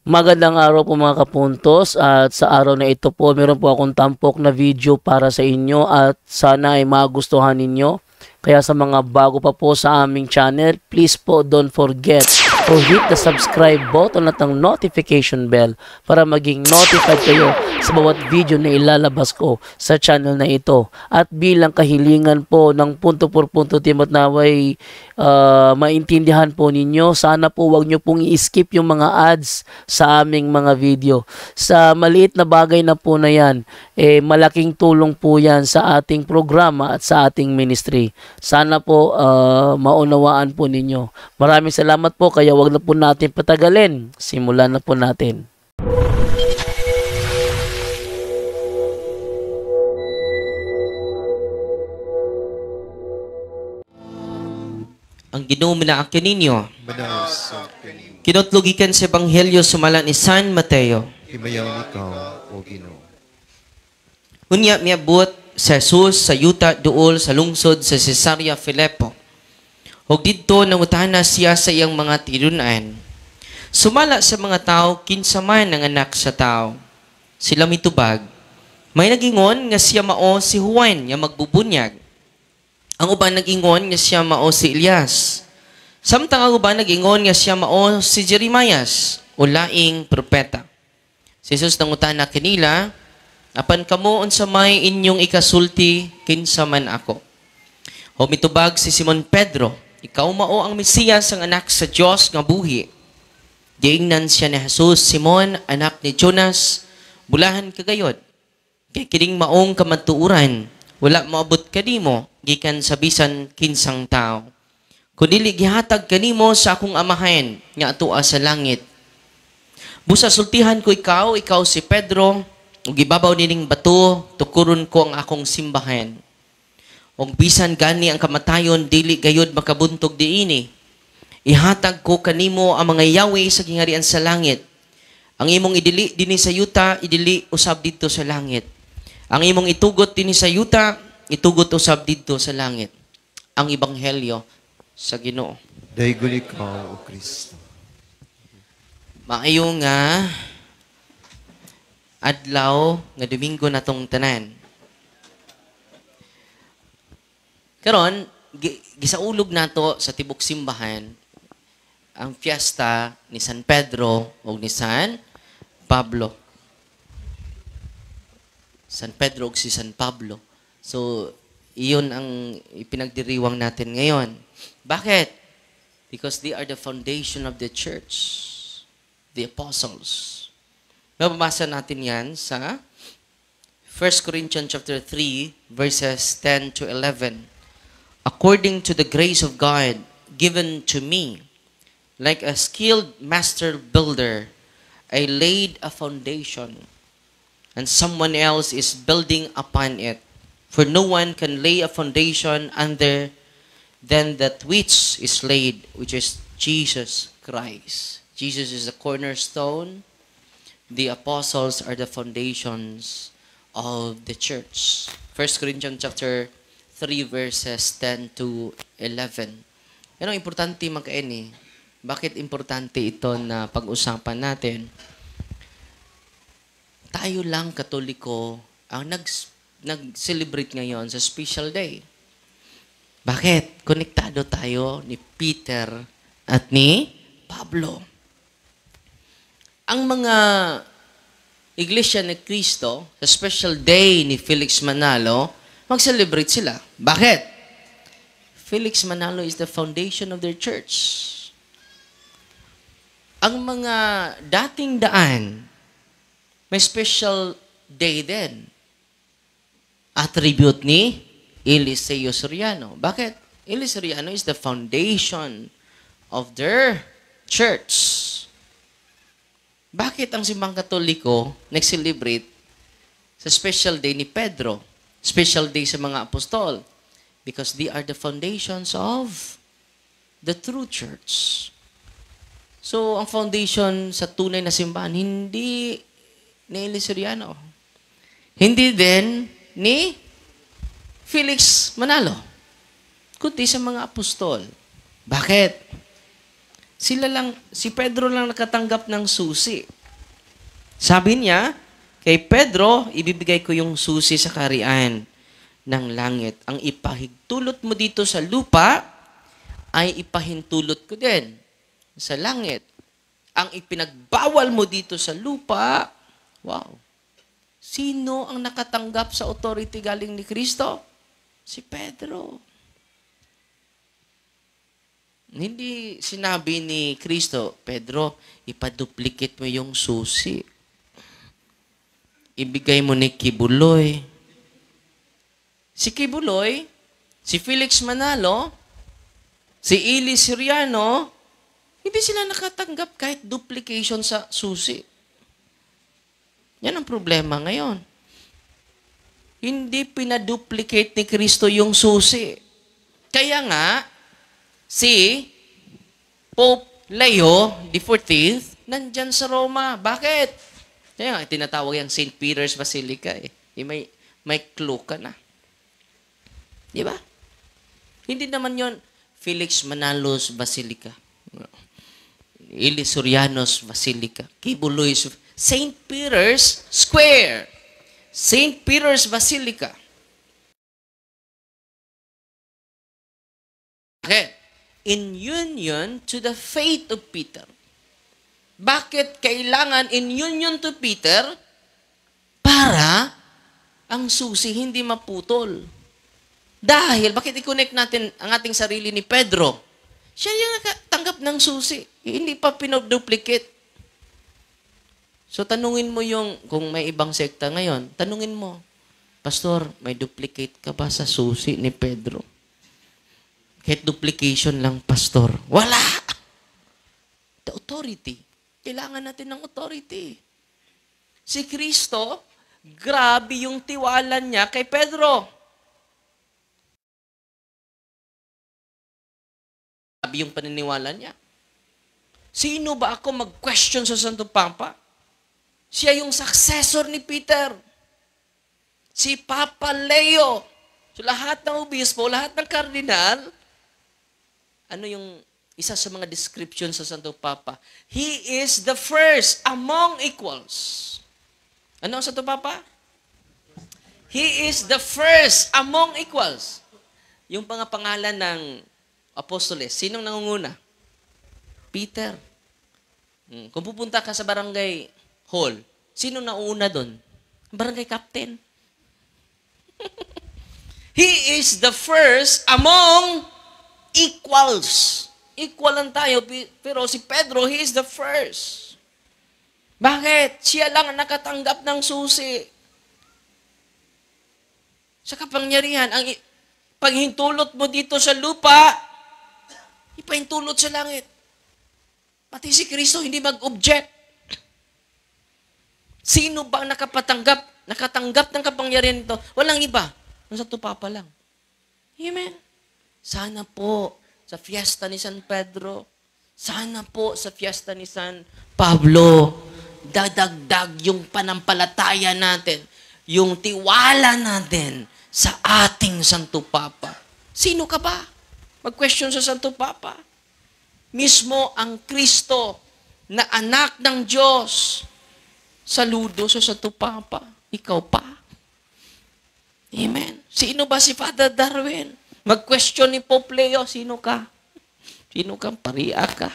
Magandang araw po mga kapuntos, at sa araw na ito po meron po akong tampok na video para sa inyo at sana ay magustuhan ninyo. Kaya sa mga bago pa po sa aming channel, please po don't forget to hit the subscribe button at ang notification bell para maging notified kayo sa bawat video na ilalabas ko sa channel na ito. At bilang kahilingan po ng punto por punto team at naway maintindihan po ninyo, sana po wag nyo pong i-skip yung mga ads sa aming mga video. Sa maliit na bagay na po na yan, malaking tulong po yan sa ating programa at sa ating ministry. Sana po maunawaan po ninyo. Maraming salamat po, kaya wag na po natin patagalin. Simulan na po natin. Ang Ginoo minaakyan ninyo. Kinotlogikan sa Ebanghelyo sumala ni San Mateo. Himayaw ikaw, O Ginoo. Unya miabot sa Jesus sa yuta duol sa lungsod sa Cesarea Philippo. Ug didto nangutana siya sa iyang mga tinunan. Sumala sa mga tao kinsa man ang anak sa tao. Sila mitubag. May nagingon nga siya mao si Juan nga magbubunyag. Ang uban nag-ingon nga siya mao si Elias. Samtang ang uban nag-ingon nga siya mao si Jeremias o laing propeta. Si Jesus nangutana kanila, apan kamo unsa may inyong ikasulti kinsa man ako. O mitubag si Simon Pedro, ikaw mao ang Mesiyas ang anak sa Dios nga buhi. Giingnan siya ni Jesus, Simon, anak ni Jonas, bulahan kagayod. Kay kining maong kamatuuran, wala maabot kanimo gikan sa bisan kinsang tao. Kundi gihatag kanimo sa akong amahan nga atua sa langit. Busa sultihan ko ikaw si Pedro, ug ibabaw nining bato tukuron ko ang akong simbahan. Ug bisan gani ang kamatayon dili gayud makabuntog diini. Ihatag ko kanimo ang mga yawi sa gingarian sa langit. Ang imong idili dinhi sa yuta, idili usab didto sa langit. Ang imong itugot dinhi sa yuta, itugot usab didto sa langit. Ang ebanghelyo sa Ginoo. Daygon ikaw, O Kristo. Maayo nga adlaw nga Domingo natong tanan. Karon gisaulog nato sa tibok simbahan ang fiesta ni San Pedro o ni San Pablo. San Pedro o si San Pablo. So, iyon ang ipinagdiriwang natin ngayon. Bakit? Because they are the foundation of the church. The apostles. Mababasa natin yan sa 1 Corinthians chapter 3, verses 10 to 11. According to the grace of God given to me, like a skilled master builder, I laid a foundation, and someone else is building upon it. For no one can lay a foundation other than that which is laid, which is Jesus Christ. Jesus is the cornerstone. The apostles are the foundations of the church. 1 Corinthians chapter 3 verses 10 to 11. Yan ang importante magkaini. Bakit importante ito na pag-usapan natin? Tayo lang Katoliko ang nag-celebrate ngayon sa special day. Bakit? Konektado tayo ni Peter at ni Pablo. Ang mga Iglesia ni Cristo, sa special day ni Felix Manalo, mag-celebrate sila. Bakit? Felix Manalo is the foundation of their church. Ang mga dating daan, may special day din. Attribute ni Eliseo Soriano. Bakit? Eliseo Soriano is the foundation of their church. Bakit ang simbang Katoliko nag-celebrate sa special day ni Pedro? Special day sa mga apostol? Because they are the foundations of the true church. So, ang foundation sa tunay na simbahan, hindi ni Eliseo Soriano. Hindi din ni Felix Manalo, kundi sa mga apostol. Bakit? Si Pedro lang nakatanggap ng susi. Sabi niya, kay Pedro, ibibigay ko yung susi sa kaharian ng langit. Ang ipahintulot mo dito sa lupa, ay ipahintulot ko din sa langit. Ang ipinagbawal mo dito sa lupa, wow. Sino ang nakatanggap sa authority galing ni Kristo? Si Pedro. Hindi sinabi ni Kristo, Pedro, ipaduplicate mo yung susi. Ibigay mo ni Kibuloy. Si Kibuloy, si Felix Manalo, si Eli Siriano, hindi sila nakatanggap kahit duplication sa susi. Yan ang problema ngayon. Hindi pinaduplicate ni Kristo yung susi. Kaya nga, si Pope Leo XIV, nandyan sa Roma. Bakit? Kaya nga, tinatawag yung St. Peter's Basilica. May clue ka na. Di ba? Hindi naman yon Felix Manalo's Basilica. Eli Soriano's Basilica. Kibuloy's St. Peter's Square. St. Peter's Basilica. Okay. In union to the faith of Peter. Bakit kailangan in union to Peter? Para ang susi hindi maputol. Dahil, bakit i-connect natin ang ating sarili ni Pedro? Siya yung nakatanggap ng susi. Hindi pa pinoduplicate. So, tanungin mo yung, kung may ibang sekta ngayon, tanungin mo, Pastor, may duplicate ka ba sa susi ni Pedro? Kahit duplication lang, Pastor. Wala! The authority. Kailangan natin ng authority. Si Kristo, grabe yung tiwala niya kay Pedro. Grabe yung paniniwala niya. Sino ba ako mag-question sa Santo Papa? Siya yung successor ni Peter. Si Papa Leo. So lahat ng obispo, lahat ng kardinal, ano yung isa sa mga description sa Santo Papa? He is the first among equals. Ano ang Santo Papa? He is the first among equals. Yung pangalan ng apostoles, sinong nangunguna? Peter. Kung pupunta ka sa barangay hall, sino nauna doon? Barangay captain. He is the first among equals. Equal lang tayo, pero si Pedro, he is the first. Bakit? Siya lang ang nakatanggap ng susi. Sa kapangyarihan, ang paghintulot mo dito sa lupa, ipahintulot sa langit. Pati si Kristo hindi mag-object. Sino ba ang nakatanggap ng kapangyarihan nito? Walang iba. Ang Santo Papa lang. Amen. Sana po sa fiesta ni San Pedro, sana po sa fiesta ni San Pablo, dadagdag yung panampalataya natin, yung tiwala natin sa ating Santo Papa. Sino ka ba? Mag-question sa Santo Papa. Mismo ang Kristo na anak ng Diyos, saludo sa Santo Papa. Ikaw pa. Amen. Sino ba si Father Darwin? Mag-question ni Pope Leo, sino ka? Sino ka? Paria ka?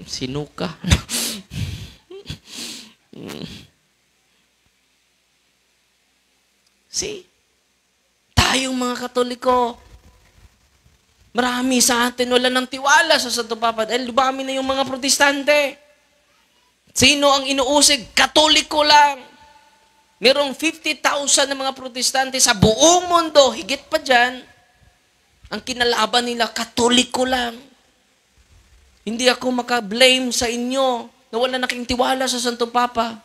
Sino ka? See? Tayong mga Katoliko, marami sa atin wala nang tiwala sa Santo Papa dahil dumami na yung mga Protestante. Sino ang inuusig? Katoliko lang. Merong 50,000 na mga Protestante sa buong mundo, higit pa dyan, ang kinalaban nila, Katoliko lang. Hindi ako maka-blame sa inyo na wala naking tiwala sa Santo Papa.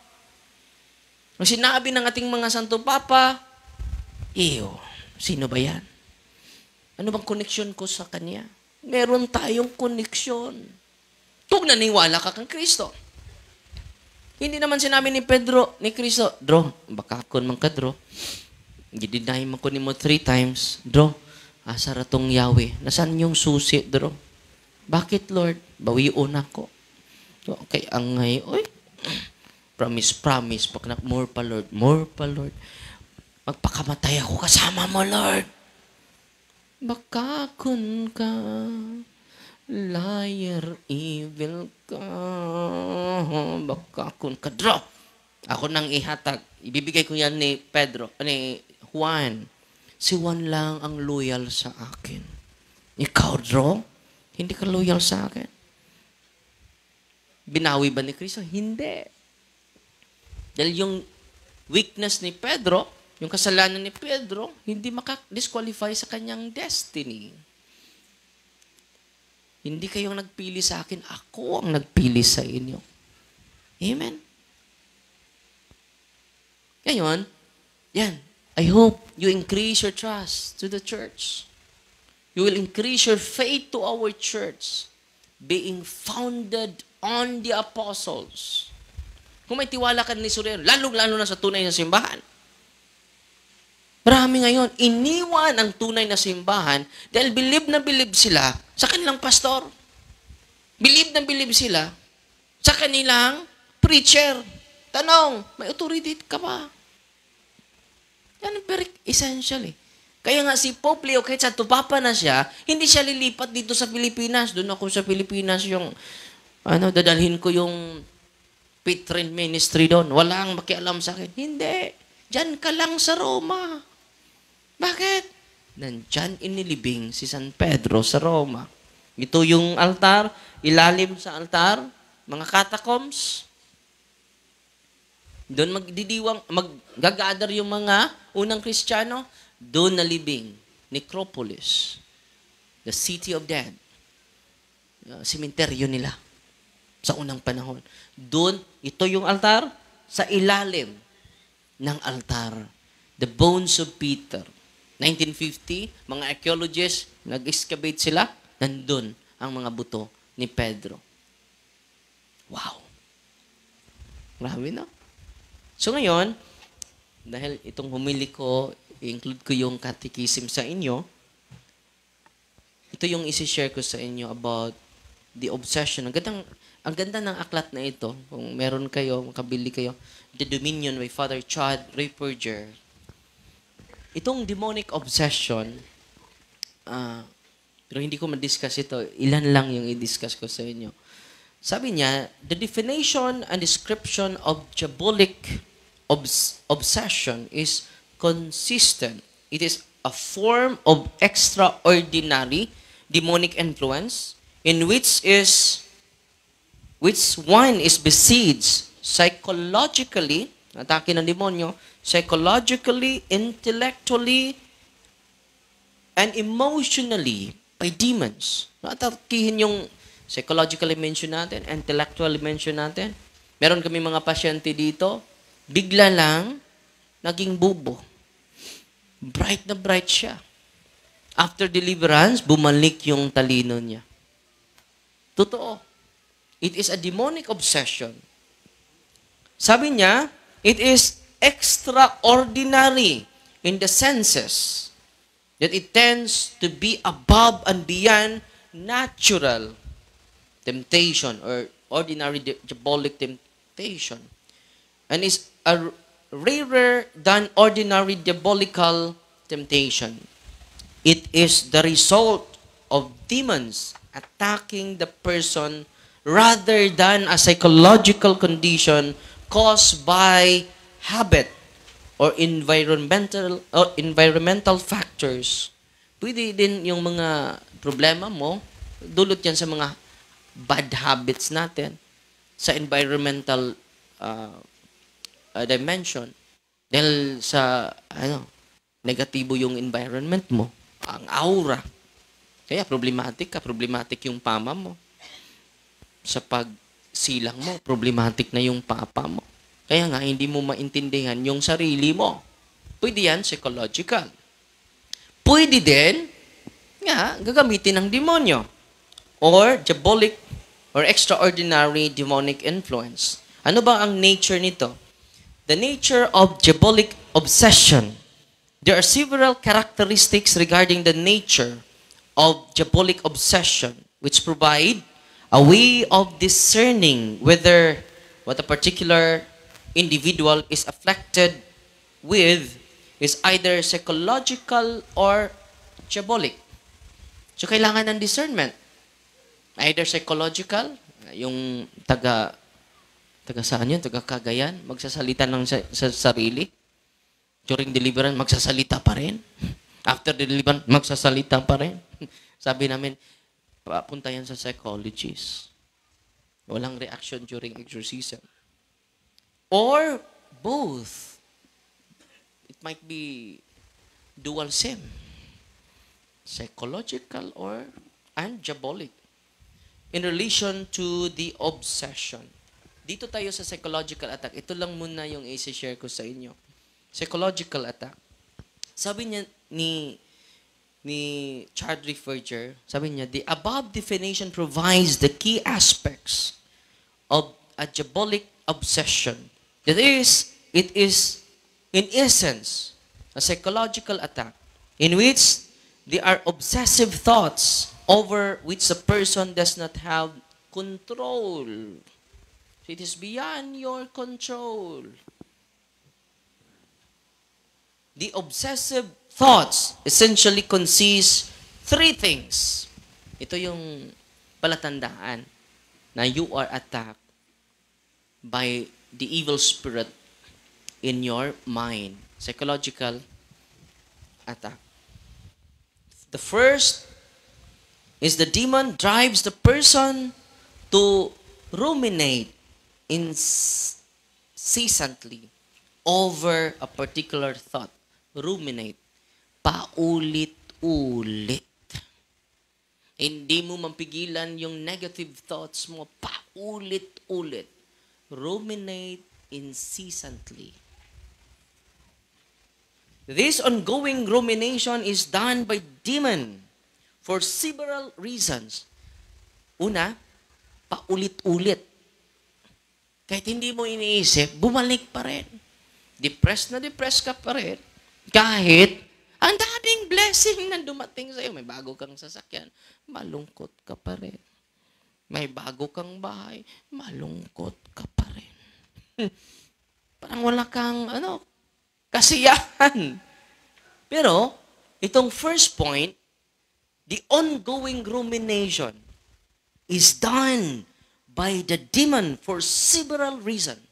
Ang sinabi ng ating mga Santo Papa, sino ba yan? Ano bang connection ko sa Kanya? Meron tayong connection. Kung naniwala ka kang Kristo. Hindi naman sinabi ni Pedro, ni Kristo, Dro, baka kon man ka, Dro. Gidinay man ko ni mo 3 times. Dro, asa ratong Yahweh. Nasaan yung susi, Dro? Bakit, Lord? Bawion ako. Okay, angay. Oy, Promise. Pag more pa, Lord. Magpakamatay ako kasama mo, Lord. Baka kun ka, liar, evil ka. Baka kun ka, draw. Ako nang ihatag. Ibibigay ko yan ni Juan. Si Juan lang ang loyal sa akin. Ikaw, draw? Hindi ka loyal sa akin. Binawi ba ni Kristo? Hindi. Dahil yung weakness ni Pedro, yung kasalanan ni Pedro, hindi maka-disqualify sa kanyang destiny. Hindi kayong nagpili sa akin, ako ang nagpili sa inyo. Amen? Ngayon, yan. I hope you increase your trust to the church. You will increase your faith to our church, being founded on the apostles. Kung may tiwala ka ni Surero, lalong-lalo na sa tunay na simbahan. Marami ngayon, iniwan ang tunay na simbahan dahil believe na believe sila sa kanilang pastor. Believe na believe sila sa kanilang preacher. Tanong, may authority ka ba? Yan ang very essential eh. Kaya nga si Pope Leo, kahit sa tupapa na siya, hindi siya lilipat dito sa Pilipinas. Doon ako sa Pilipinas yung, dadalhin ko yung Patron ministry doon. Walang makialam sa akin. Hindi. Diyan ka lang sa Roma. Bakit? Nandyan inilibing si San Pedro sa Roma. Ito yung altar, ilalim sa altar, mga catacombs. Doon mag-gather yung mga unang Kristiyano, doon nalibing, necropolis, the city of dead, simenteryo nila sa unang panahon. Doon, ito yung altar, sa ilalim ng altar, the bones of Peter. 1950, mga archaeologists, nag-excavate sila, nandun ang mga buto ni Pedro. Wow! Grabe, no? So ngayon, dahil itong humili ko, i-include ko yung catechism sa inyo, ito yung isi-share ko sa inyo about the obsession. Ang ganda ng aklat na ito. Kung meron kayo, makabili kayo, The Dominion by Father Chad Rayfurger. Itong demonic obsession, pero hindi ko ma-discuss ito. Ilan lang yung i-discuss ko sa inyo. Sabi niya, the definition and description of diabolic obsession is consistent. It is a form of extraordinary demonic influence in which one is besieged psychologically, atake ng demonyo, psychologically, intellectually, and emotionally by demons. Atakihin yung psychologically mention natin, intellectually mention natin. Meron kami mga pasyente dito, bigla lang, naging bubo. Bright na bright siya. After deliverance, bumalik yung talino niya. Totoo. It is a demonic obsession. Sabi niya, it is extraordinary in the senses that it tends to be above and beyond natural temptation or ordinary diabolic temptation, and is a rarer than ordinary diabolical temptation. It is the result of demons attacking the person rather than a psychological condition caused by habit or environmental factors. Pwede din yung mga problema mo, dulot yan sa mga bad habits natin, sa environmental dimension. Dahil sa, negatibo yung environment mo, ang aura. Kaya problematic yung pama mo. Sa pagsilang mo, problematic na yung papa mo. Kaya nga, hindi mo maintindihan yung sarili mo. Pwede yan, psychological. Pwede din, gagamitin ng demonyo. Or diabolic or extraordinary demonic influence. Ano ba ang nature nito? The nature of diabolic obsession. There are several characteristics regarding the nature of diabolic obsession which provide a way of discerning whether what a particular individual is afflicted with is either psychological or diabolic. So, kailangan ng discernment. Either psychological, yung taga saan yun? Taga Cagayan, magsasalita ng sa sarili. During deliverance, magsasalita pa rin. After deliverance, magsasalita pa rin. Sabi namin, papunta yan sa psychologist. Walang reaction during exorcism. Or both. It might be dual sim. Psychological and diabolic. In relation to the obsession. Dito tayo sa psychological attack. Ito lang muna yung i-share ko sa inyo. Psychological attack. Sabi niya ni Chadwick Furger, sabi niya, the above definition provides the key aspects of a diabolic obsession. That is, it is, in essence, a psychological attack in which there are obsessive thoughts over which the person does not have control. So it is beyond your control. The obsessive thoughts essentially consist three things. Ito yung palatandaan na you are attacked by the evil spirit in your mind. Psychological attack. The first is the demon drives the person to ruminate incessantly over a particular thought. Ruminate. Paulit-ulit. Hindi mo mapigilan yung negative thoughts mo. Paulit-ulit. Ruminate incessantly. This ongoing rumination is done by demon for several reasons. Una, paulit-ulit. Kahit hindi mo iniisip, bumalik pa rin. Depressed ka pa rin. Kahit ang daming blessing na dumating sa'yo. May bago kang sasakyan, malungkot ka pa rin. May bago kang bahay, malungkot ka pa rin. Parang wala kang, kasiyahan. Pero, itong first point, the ongoing rumination is done by the demon for several reasons.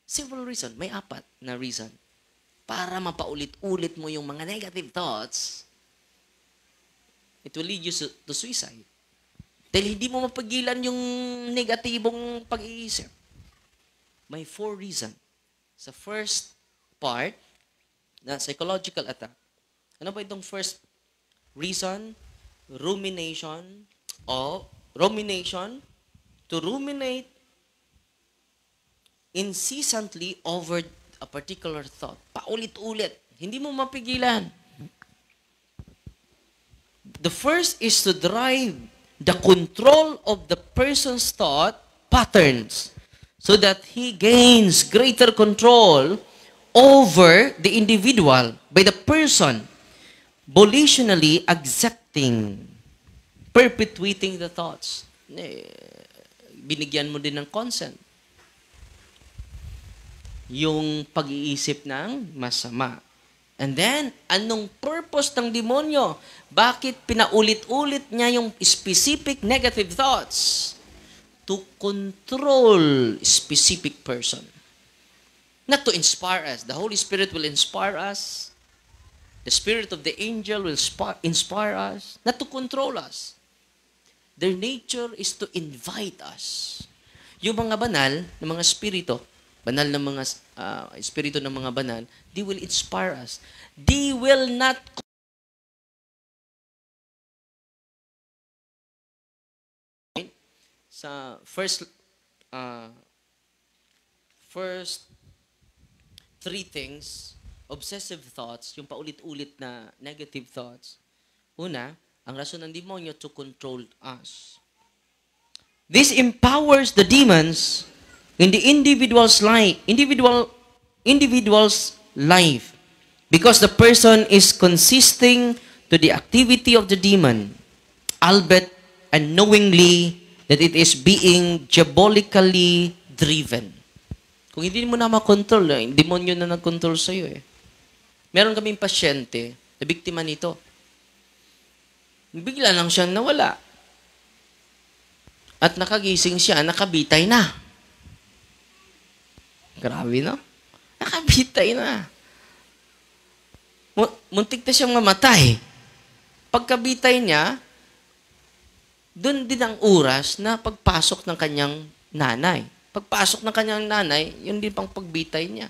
Several reasons. May 4 na reason. Para mapaulit-ulit mo yung mga negative thoughts, it will lead you to suicide. Dahil hindi mo mapagilan yung negatibong pag-iisip. May 4 reasons. Sa first part, na psychological attack. Ano ba itong first reason? Rumination, to ruminate incessantly over a particular thought. Paulit-ulit. Hindi mo mapigilan. The first is to drive the control of the person's thought patterns so that he gains greater control over the individual by the person volitionally accepting, perpetuating the thoughts. Binigyan mo din ng consent. Yung pag-iisip ng masama. And then, anong purpose ng demonyo? Bakit pinaulit-ulit niya yung specific negative thoughts? To control specific person. Not to inspire us. The Holy Spirit will inspire us. The spirit of the angel will inspire us. Not to control us. Their nature is to invite us. Yung mga banal na mga spirito, banal na mga espiritu ng mga banal, they will inspire us. They will not sa first 3 things, obsessive thoughts, yung paulit-ulit na negative thoughts. Una, ang rason ng demonyo to control us. This empowers the demons in the individual's life because the person is consisting to the activity of the demon, albeit unknowingly that it is being diabolically driven. Kung hindi mo na makontrol, demonyo na nag-control sa'yo eh. Meron kaming pasyente na biktima nito. Bigla lang siyang nawala. At nakagising siya, nakabitay na. Grabe, no? Nakabitay na. Muntik na siyang mamatay. Pagkabitay niya, doon din ang oras na pagpasok ng kanyang nanay. Pagpasok ng kanyang nanay, yun din pang pagbitay niya.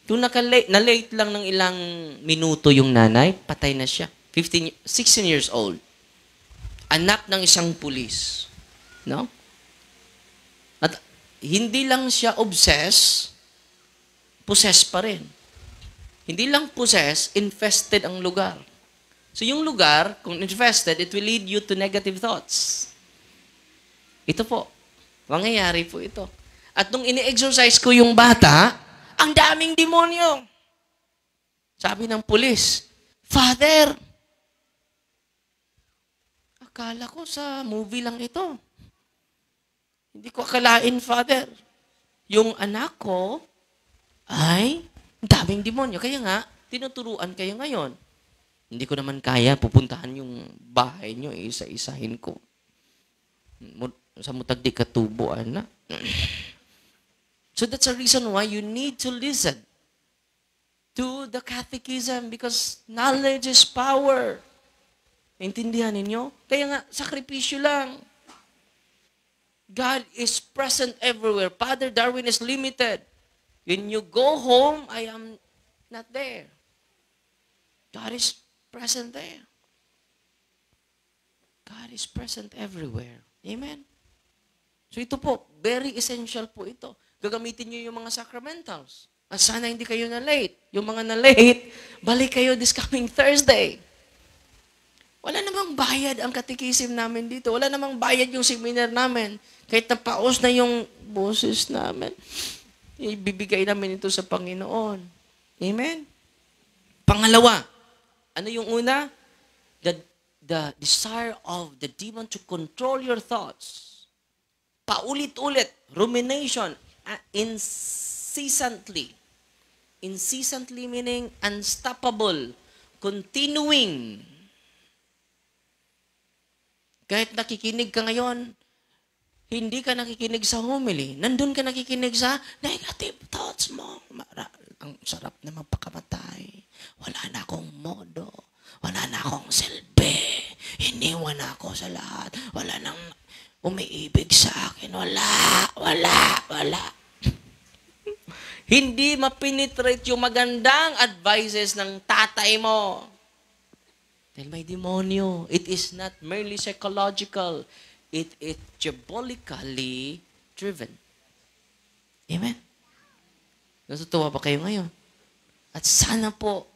Kung na-late lang ng ilang minuto yung nanay, patay na siya. 16 years old. Anak ng isang pulis. No? At hindi lang siya possessed pa rin. Hindi lang possessed, infested ang lugar. So yung lugar, kung infested, it will lead you to negative thoughts. Ito po. Mangyayari po ito. At nung ini-exercise ko yung bata, ang daming demonyo. Sabi ng pulis, Father, akala ko sa movie lang ito. Hindi ko akalain, Father. Yung anak ko ay daming demonyo. Kaya nga, tinuturuan kayo ngayon. Hindi ko naman kaya pupuntahan yung bahay nyo, isa-isahin ko. Sa mutagdi katubo, na. So that's a reason why you need to listen to the catechism because knowledge is power. Intindihan ninyo? Kaya nga, sakripisyo lang. God is present everywhere. Father Darwin is limited. When you go home, I am not there. God is present there. God is present everywhere. Amen? So ito po, very essential po ito. Gagamitin niyo yung mga sacramentals. At sana hindi kayo na late. Yung mga na late, balik kayo this coming Thursday. Wala namang bayad ang katikisim namin dito. Wala namang bayad yung seminar namin. Kahit napaos na yung boses namin, ibibigay namin ito sa Panginoon. Amen? Pangalawa, ano yung una? The desire of the demon to control your thoughts. Paulit-ulit, rumination, incessantly. Incessantly meaning unstoppable, continuing. Kahit nakikinig ka ngayon, hindi ka nakikinig sa homily. Nandun ka nakikinig sa negative thoughts mo. Ang sarap na magpakamatay. Wala na akong modo. Wala na akong silbi. Iniwan na ako sa lahat. Wala nang umiibig sa akin. Wala. Hindi mapenetrate yung magandang advices ng tatay mo. Dahil may demonyo. It is not merely psychological. It is diabolically driven. Amen? Natutuwa ba kayo ngayon? At sana po,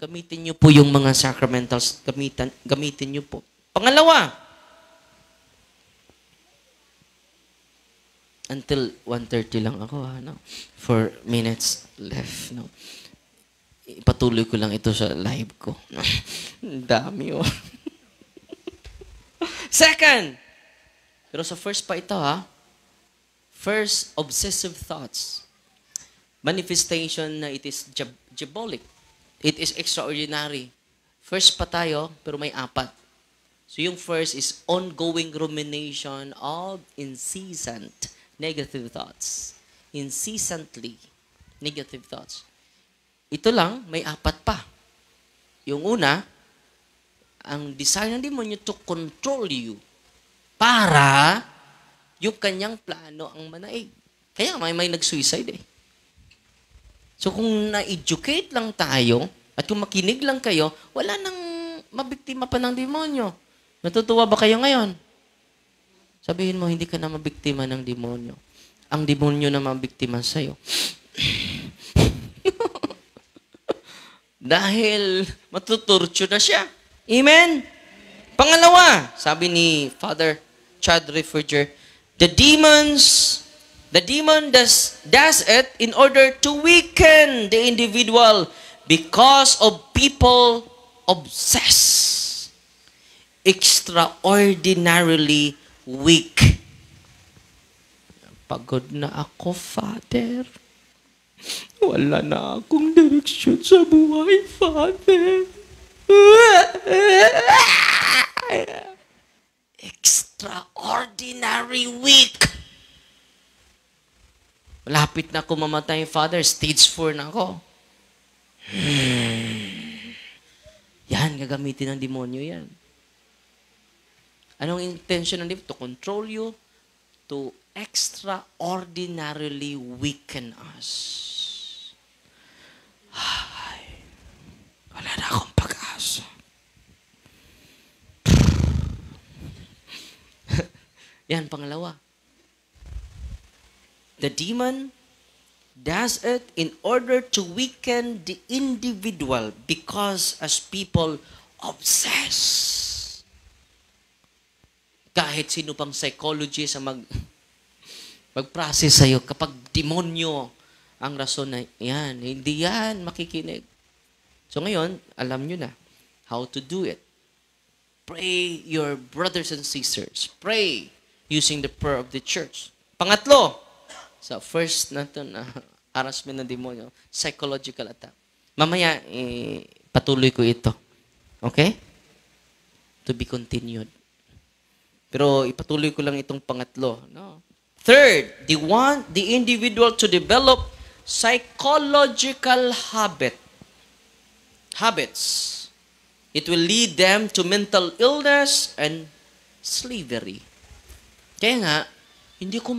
gamitin niyo po yung mga sacramentals. Gamitin niyo po. Pangalawa, until 1:30 lang ako, no? 4 minutes left, no? Ipatuloy ko lang ito sa live ko. Ang dami, oh. Second, pero sa first pa ito, ha? First, obsessive thoughts. Manifestation na it is diabolic. It is extraordinary. First pa tayo, pero may 4. So yung first is ongoing rumination of incessant negative thoughts. Incessantly negative thoughts. Ito lang, may 4 pa. Yung una, ang desire ng demonyo to control you para yung kanyang plano ang manaig. Kaya may nag-suicide eh. So kung na-educate lang tayo at kung makinig lang kayo, wala nang mabiktima pa ng demonyo. Natutuwa ba kayo ngayon? Sabihin mo, hindi ka na mabiktima ng demonyo. Ang demonyo na mabiktima sa'yo. Dahil matuturcho na siya. Amen? Pangalawa, sabi ni Father Chad Rifferger, the demon does it in order to weaken the individual because of people obsessed. Extraordinarily weak. Pagod na ako, Father. Wala na akong direksyon sa buhay, Father. Extraordinary week. Malapit na ako mamatay, Father. Stage 4 na ako. Yan, gagamitin ng demonyo yan. Anong intention ng demonyo? To control you, to extraordinarily weaken us. Ay, wala na akong pag-asa. Yan, pangalawa. The demon does it in order to weaken the individual because as people obsess. Kahit sino pang psychology sa mag-process sa'yo, kapag demonyo ang rason na yan, hindi yan makikinig. So ngayon, alam nyo na how to do it. Pray your brothers and sisters. Pray using the prayer of the church. Pangatlo, sa first na ito na harassment ng demonyo, psychological attack. Mamaya, patuloy ko ito. Okay? To be continued. Pero ipatuloy ko lang itong pangatlo. No? Third, they want the individual to develop psychological habits. It will lead them to mental illness and slavery. Kaya nga, hindi ko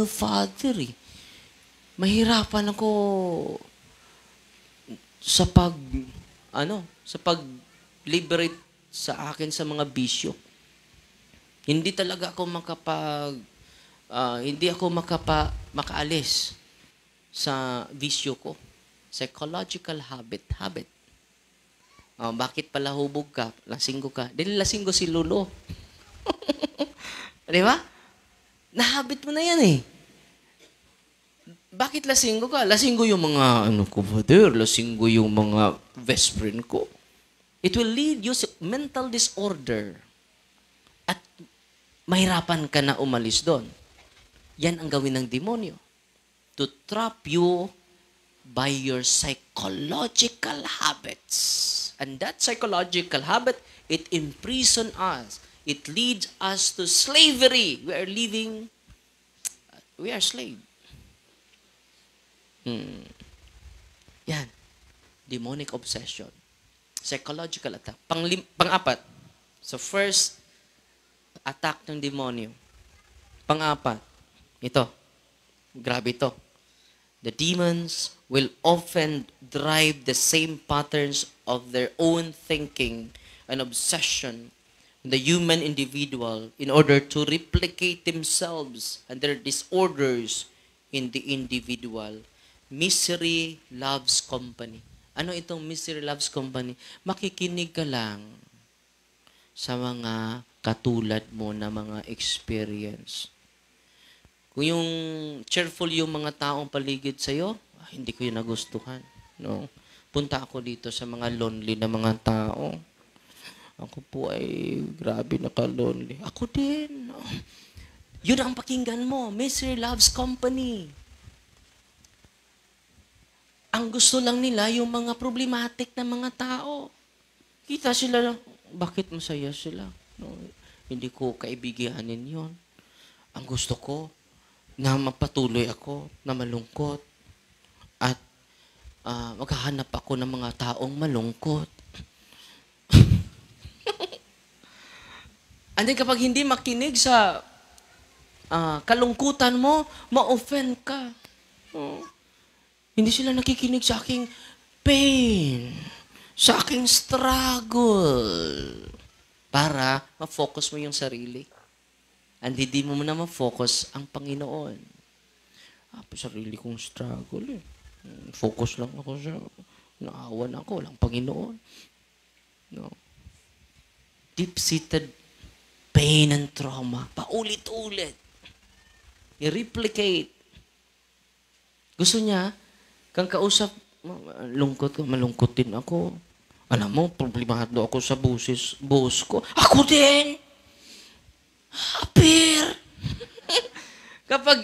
Father eh. Mahirapan ako sa pag-liberate sa akin sa mga bisyo. Hindi talaga ako makaalis sa bisyo ko. Psychological habit. Bakit pala hubog ka? Lasinggo ka? Dahil lasinggo si Lolo. Di ba? Nahabit mo na yan eh. Bakit lasinggo ka? Lasinggo yung mga, Father, lasinggo yung mga best friend ko. It will lead you to mental disorder. At mahirapan ka na umalis doon. Yan ang gawin ng demonyo. To trap you by your psychological habits. And that psychological habit, it imprison us. It leads us to slavery. We are slave. Yan. Demonic obsession. Psychological attack. Pang-apat. So first, attack ng demonyo. Pang-apat. Ito. Grabe ito. The demons will often drive the same patterns of their own thinking and obsession in the human individual in order to replicate themselves and their disorders in the individual. Misery loves company. Ano itong misery loves company? Makikinig ka lang sa mga katulad mo na mga experience. Kung yung cheerful yung mga taong paligid sa'yo, hindi ko yun nagustuhan. No? Punta ako dito sa mga lonely na mga tao. Ako po ay grabe naka-lonely. Ako din. Yun ang pakinggan mo. Misery loves company. Ang gusto lang nila yung mga problematic na mga tao. Kita sila, bakit masaya sila? No, hindi ko kaibiganin yon. Ang gusto ko, na mapatuloy ako, na malungkot. At maghahanap ako ng mga taong malungkot. And then kapag hindi makinig sa kalungkutan mo, ma-offend ka. Hindi sila nakikinig sa aking pain, sa aking struggle. Para ma-focus mo yung sarili. And hindi mo na ma-focus ang Panginoon. Sarili kong struggle eh. Focus lang ako sa, naawa na ako, walang Panginoon. No. Deep-seated pain and trauma. Paulit-ulit. I-replicate. Gusto niya, kang kausap, lungkot ko, malungkot din ako. Alam mo, problemado ako sa boss ko. Ako din! Apir! Kapag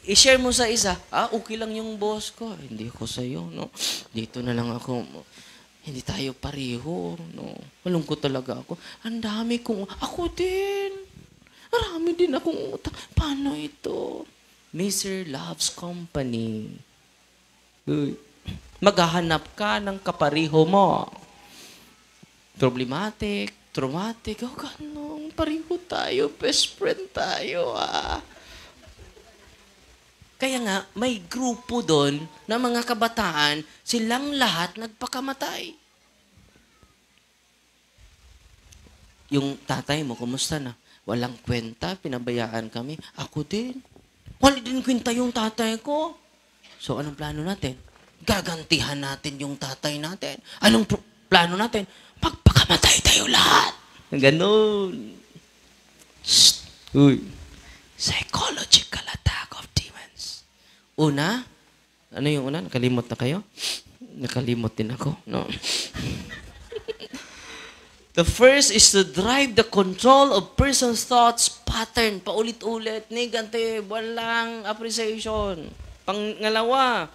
i-share mo sa isa, okay lang yung boss ko. Hindi ako sa'yo, no? Dito na lang ako. Hindi tayo pareho, no? Malungkot talaga ako. Ang dami kong, ako din. Marami din akong utang. Paano ito? Mr. Loves Company. Uy. Maghahanap ka ng kapareho mo. Problematic, traumatic, ganun. Pareho tayo, best friend tayo, Kaya nga, may grupo doon na mga kabataan, silang lahat nagpakamatay. Yung tatay mo, kumusta na? Walang kwenta, pinabayaan kami. Ako din. Wala din kwenta yung tatay ko. So, anong plano natin? Gagantihan natin yung tatay natin. Anong plano natin? Magpakamatay tayo lahat. Ganun. Shh. Uy. Psychological attack of demons. Una, ano yung una? Nakalimot na kayo? Nakalimot din ako. No. The first is to drive the control of person's thoughts pattern. Paulit-ulit, negative, walang appreciation. Pangalawa,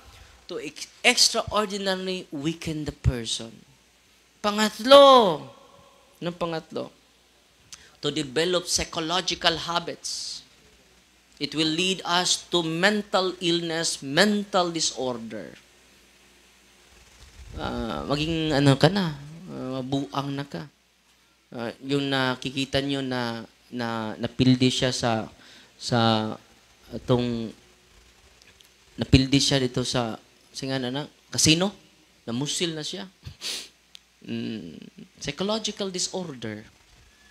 to extraordinarily weaken the person. Pangatlo, anong pangatlo? To develop psychological habits. It will lead us to mental illness, mental disorder. Maging ano ka na, mabuang na ka. Yung nakikita nyo na napildi siya sa itong napildi siya dito sa casino, namusil na siya. Psychological disorder.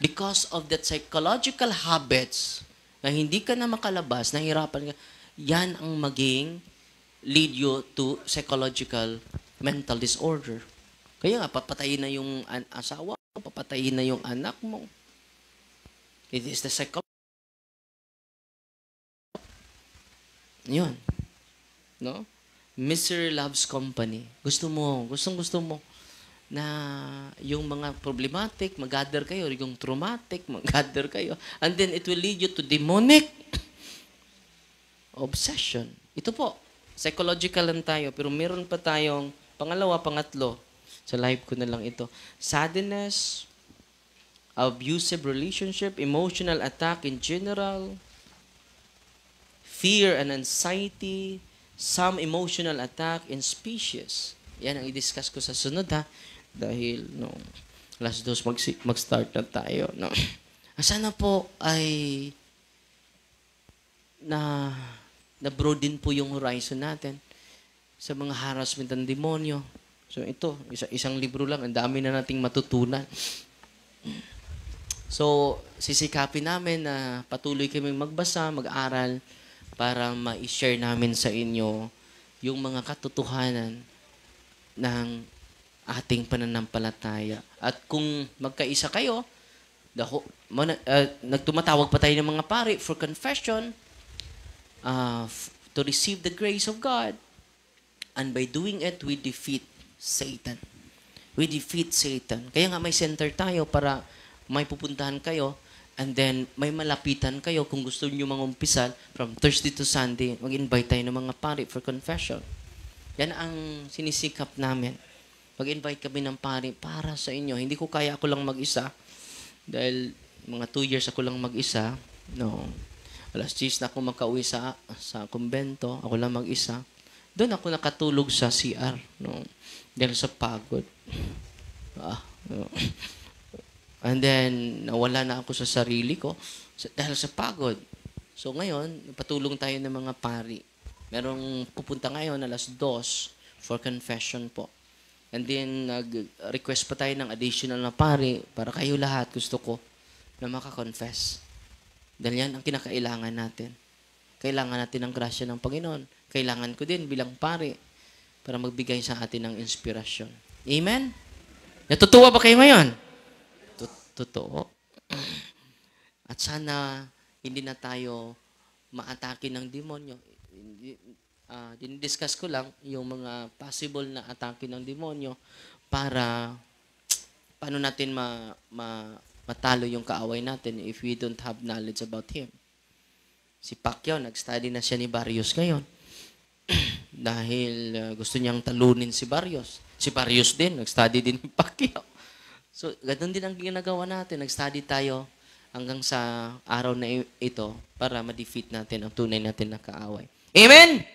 Because of that psychological habits na hindi ka na makalabas, nahihirapan ka, yan ang maging lead you to psychological mental disorder. Kaya nga, papatayin na yung asawa mo, papatayin na yung anak mo. It is the psychology. Yun. No? Mr. Loves Company. Gusto mo na yung mga problematic, mag-gather kayo, yung traumatic, mag-gather kayo. And then it will lead you to demonic obsession. Ito po, psychological lang tayo, pero meron pa tayong pangatlo, sa live ko na lang ito. Sadness, abusive relationship, emotional attack in general, fear and anxiety, some emotional attack in species. Yan ang i-discuss ko sa sunod dahil alas 2 mag-start na tayo. Sana po ay na-broaden po yung horizon natin sa mga harassment ng demonyo. So ito, isang libro lang, ang dami na nating matutunan. So, sisikapin namin na patuloy kaming magbasa, mag-aral, para ma-share namin sa inyo yung mga katotohanan ng ating pananampalataya. At kung magkaisa kayo, nagtumatawag pa tayo ng mga pari for confession, to receive the grace of God. And by doing it, we defeat Satan. We defeat Satan. Kaya nga may center tayo para may pupuntahan kayo and then may malapitan kayo kung gusto niyo mangumpisal from Thursday to Sunday. Mag-invite tayo ng mga pari for confession. Yan ang sinisikap namin. Mag-invite kami ng pari para sa inyo. Hindi ko kaya ako lang mag-isa dahil mga 2 years ako lang mag-isa. No. Alas 10 na ako makauwi sa kumbento. Ako lang mag-isa. Doon ako nakatulog sa CR. No. Dahil sa pagod. No. And then, nawala na ako sa sarili ko dahil sa pagod. So ngayon, patulong tayo ng mga pari. Merong pupunta ngayon alas 2 for confession po. And then, nag-request pa tayo ng additional na pari para kayo lahat gusto ko na makakonfess. Dahil yan ang kinakailangan natin. Kailangan natin ng grasya ng Panginoon. Kailangan ko din bilang pari para magbigay sa atin ng inspirasyon. Amen? Natutuwa ba kayo ngayon? Totoo. At sana hindi na tayo maatake ng demonyo. Dinidiscuss ko lang yung mga possible na atake ng demonyo para paano natin matalo yung kaaway natin if we don't have knowledge about him. Si Pacquiao, nag-study na siya ni Barrios ngayon. Dahil gusto niyang talunin si Barrios. Si Barrios din, nag-study din ni Pacquiao. So, ganun din ang ginagawa natin. Nag-study tayo hanggang sa araw na ito para ma-defeat natin ang tunay natin na kaaway. Amen?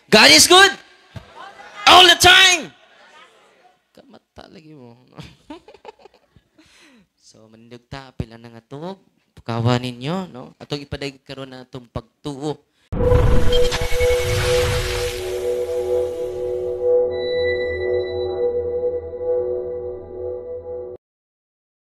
God is good! All the time! Kamata lagi mo. So, manindog ta, pila na nga to. Tukawan ninyo, no? Atong ipaday karon na itong pagtuo.